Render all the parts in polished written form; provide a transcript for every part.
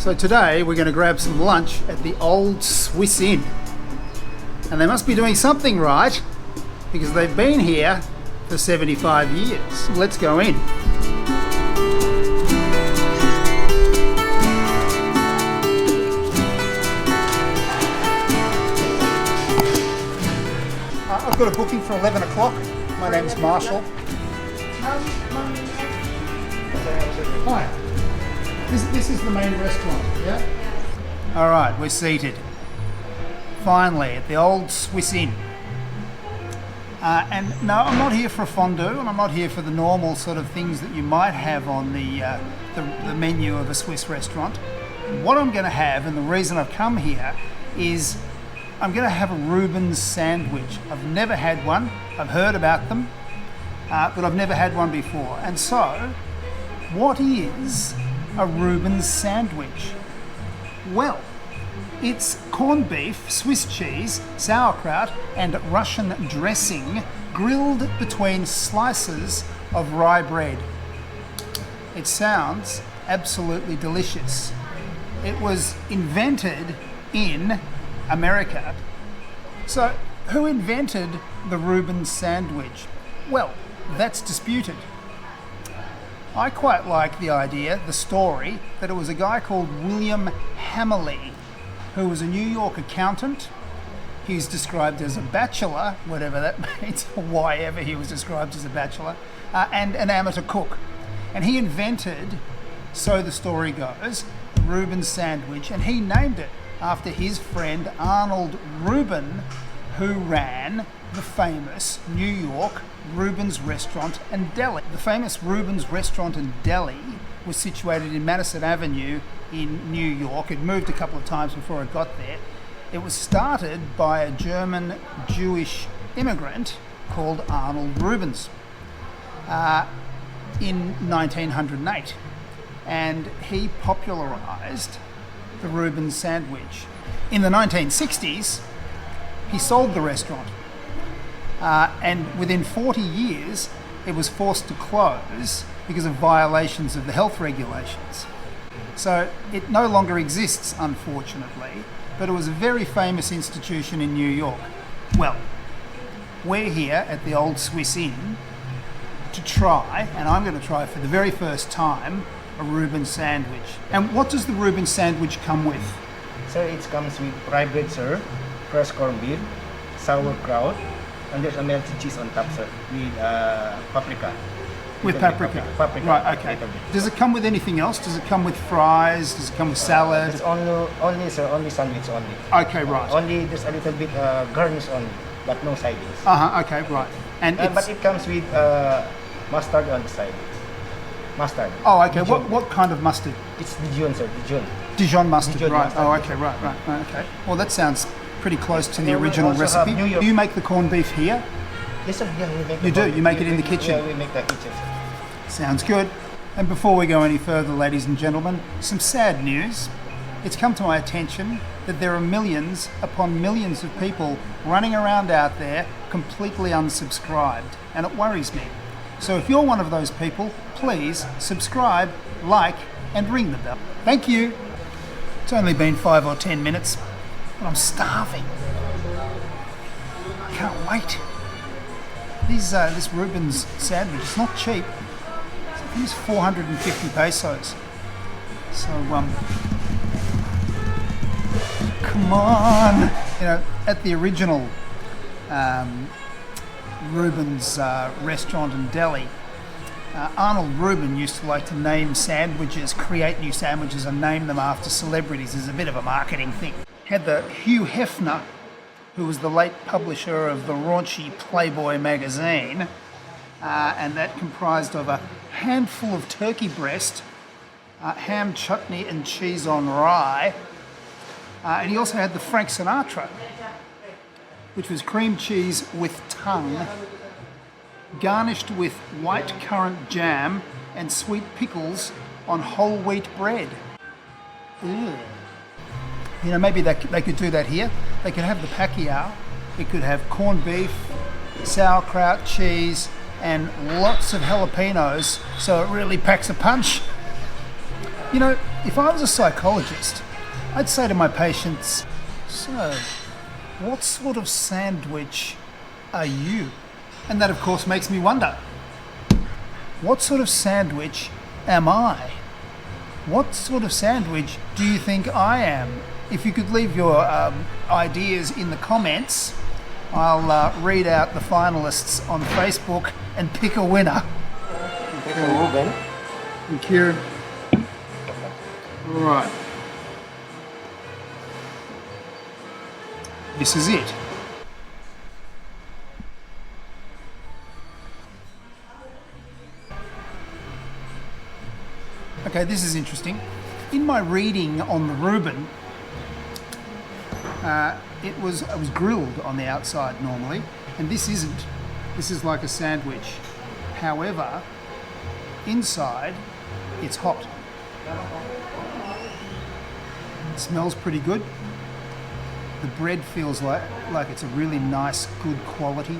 So today we're going to grab some lunch at the Old Swiss Inn. And they must be doing something right because they've been here for 75 years. Let's go in. I've got a booking for 11 o'clock. My name's Marshall. Hi. This is the main restaurant, yeah? All right, we're seated. Finally, at the Old Swiss Inn. And no, I'm not here for a fondue, and I'm not here for the normal sort of things that you might have on the menu of a Swiss restaurant. What I'm going to have, and the reason I've come here, is I'm going to have a Reuben's sandwich. I've never had one. I've heard about them, but I've never had one before. And so, what is a Reuben's sandwich? Well, it's corned beef, Swiss cheese, sauerkraut and Russian dressing grilled between slices of rye bread. It sounds absolutely delicious. It was invented in America. So, who invented the Reuben sandwich? Well, that's disputed. I quite like the idea, the story, that it was a guy called William Hammerly, who was a New York accountant. He's described as a bachelor, whatever that means, or why ever he was described as a bachelor, and an amateur cook. And he invented, so the story goes, the Reuben sandwich, and he named it after his friend Arnold Reuben, who ran the famous New York Reuben's Restaurant and Deli. The famous Reuben's Restaurant and Deli was situated in Madison Avenue in New York. It moved a couple of times before it got there. It was started by a German Jewish immigrant called Arnold Reuben's in 1908. And he popularized the Reuben sandwich. In the 1960s, he sold the restaurant. And within 40 years, it was forced to close because of violations of the health regulations. So it no longer exists, unfortunately, but it was a very famous institution in New York. Well, we're here at the Old Swiss Inn to try, and I'm going to try for the very first time, a Reuben sandwich. And what does the Reuben sandwich come with? Sir, it comes with rye bread, sir, fresh corned beef, sauerkraut, and there's a melted cheese on top, sir, with paprika. With paprika? Paprika. Right, okay. Does it come with anything else? Does it come with fries? Does it come with salad? It's only, sir, only sandwich only. Okay, right. Only there's a little bit garnish only, but no side dish. Okay, right. And but it comes with mustard on the side. Mustard. Oh, okay. What kind of mustard? It's Dijon, sir. Dijon mustard, Dijon right. mustard. Oh, okay, right, okay. Well, that sounds pretty close to the original recipe. Do you make the corned beef here? Yes, sir. Yeah, we make You do? You make it in the kitchen? Yeah, we make the kitchen, sir. Sounds good. And before we go any further, ladies and gentlemen, some sad news. It's come to my attention that there are millions upon millions of people running around out there completely unsubscribed, and it worries me. So if you're one of those people, please subscribe, like, and ring the bell. Thank you. It's only been 5 or 10 minutes, but I'm starving. I can't wait. This Reuben's sandwich is not cheap. I think it's 450 pesos. So, come on. You know, at the original Reuben's restaurant and deli, Arnold Reuben used to like to name sandwiches, create new sandwiches and name them after celebrities as a bit of a marketing thing. Had the Hugh Hefner, who was the late publisher of the raunchy Playboy magazine, and that comprised of a handful of turkey breast, ham chutney and cheese on rye, and he also had the Frank Sinatra, which was cream cheese with tongue, garnished with white currant jam and sweet pickles on whole wheat bread. Ew. You know, maybe they could do that here. They could have the pacquiao. It could have corned beef, sauerkraut, cheese, and lots of jalapenos, so it really packs a punch. You know, if I was a psychologist, I'd say to my patients, so, what sort of sandwich are you? And that, of course, makes me wonder, what sort of sandwich am I? What sort of sandwich do you think I am? If you could leave your ideas in the comments, I'll read out the finalists on Facebook and pick a winner. Thank you, Reuben. Thank you. Right. This is it. Okay, this is interesting. In my reading on the Reuben, it was grilled on the outside normally, and this isn't. This is like a sandwich. However, inside, it's hot. It smells pretty good. The bread feels like it's a really nice, good quality.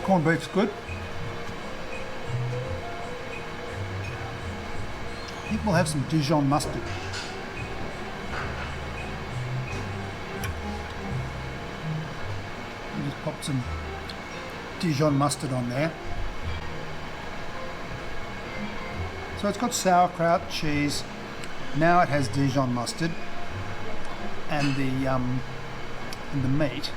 Corned beef's good. I think we'll have some Dijon mustard. I'll just pop some Dijon mustard on there. So it's got sauerkraut, cheese. Now it has Dijon mustard and the meat.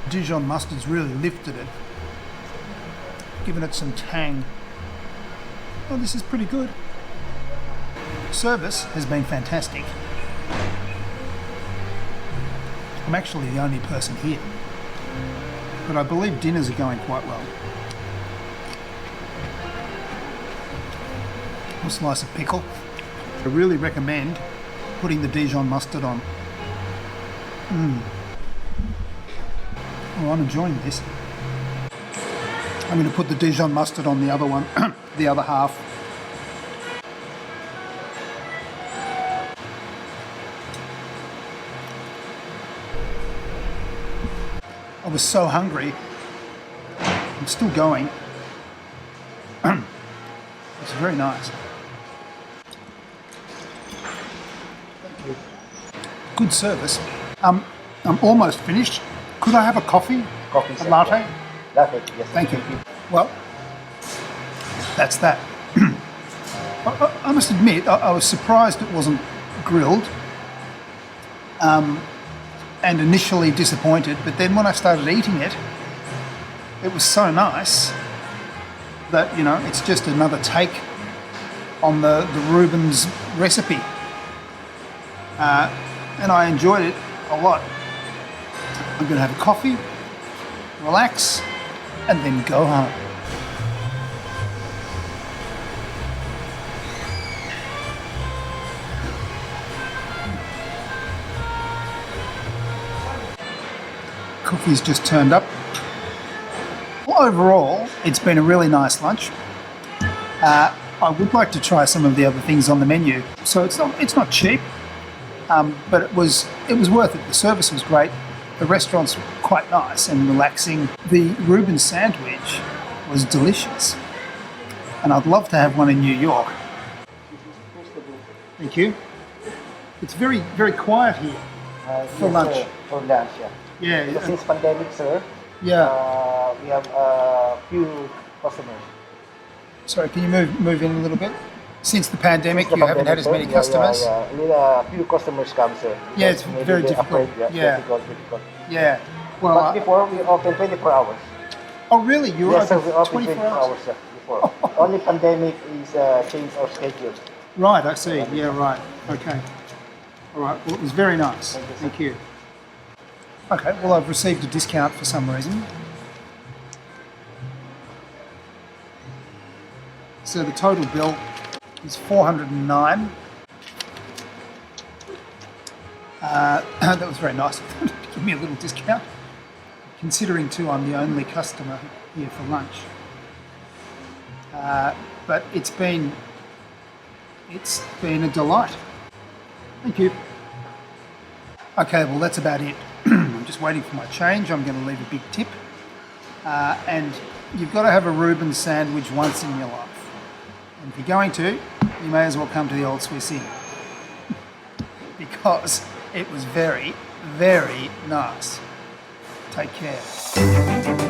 Dijon mustard's really lifted it, given it some tang. Oh, this is pretty good. Service has been fantastic. I'm actually the only person here, but I believe dinners are going quite well. A slice of pickle. I really recommend putting the Dijon mustard on. Oh, I'm enjoying this. I'm going to put the Dijon mustard on the other one, the other half. I was so hungry. I'm still going. It's very nice. Thank you. Good service. I'm almost finished. Could I have a coffee? Coffee, A sir. latte? Latte, yes. Thank you. Well, that's that. I must admit, I was surprised it wasn't grilled, and initially disappointed, but then when I started eating it, it was so nice that, you know, it's just another take on the Reuben's recipe. And I enjoyed it a lot. I'm going to have a coffee, relax, and then go home. Coffee's just turned up. Well, overall, it's been a really nice lunch. I would like to try some of the other things on the menu. So it's not cheap, but it was worth it. The service was great. The restaurant's quite nice and relaxing. The Reuben Sandwich was delicious, and I'd love to have one in New York. Thank you. It's very, very quiet here for Yes, lunch. sir. For lunch, yeah. Yeah. Because since pandemic, sir, Yeah. we have a few customers. Sorry, can you move in a little bit? Since the pandemic, Since the you haven't had pandemic, as sir, many customers. Yeah. Only a few customers come, sir. Yeah, it's Because very maybe they're difficult. afraid, Yeah. difficult. Yeah. But Well, before, we open 24 hours. oh really? You were Yes, sir, we open open 24 24 hours, sir, before. Only pandemic is changed our schedule. Right, I see. Yeah, right. Okay. All right. Well, it was very nice. Thank you, sir. Thank you. Okay. Well, I've received a discount for some reason. So the total bill is $409. That was very nice. Give me a little discount. Considering too, I'm the only customer here for lunch. But it's been a delight. Thank you. Okay, well that's about it. I'm just waiting for my change. I'm going to leave a big tip. And you've got to have a Reuben sandwich once in your life. And if you're going to, you may as well come to the Old Swiss Inn. Because it was very, very nice. Take care.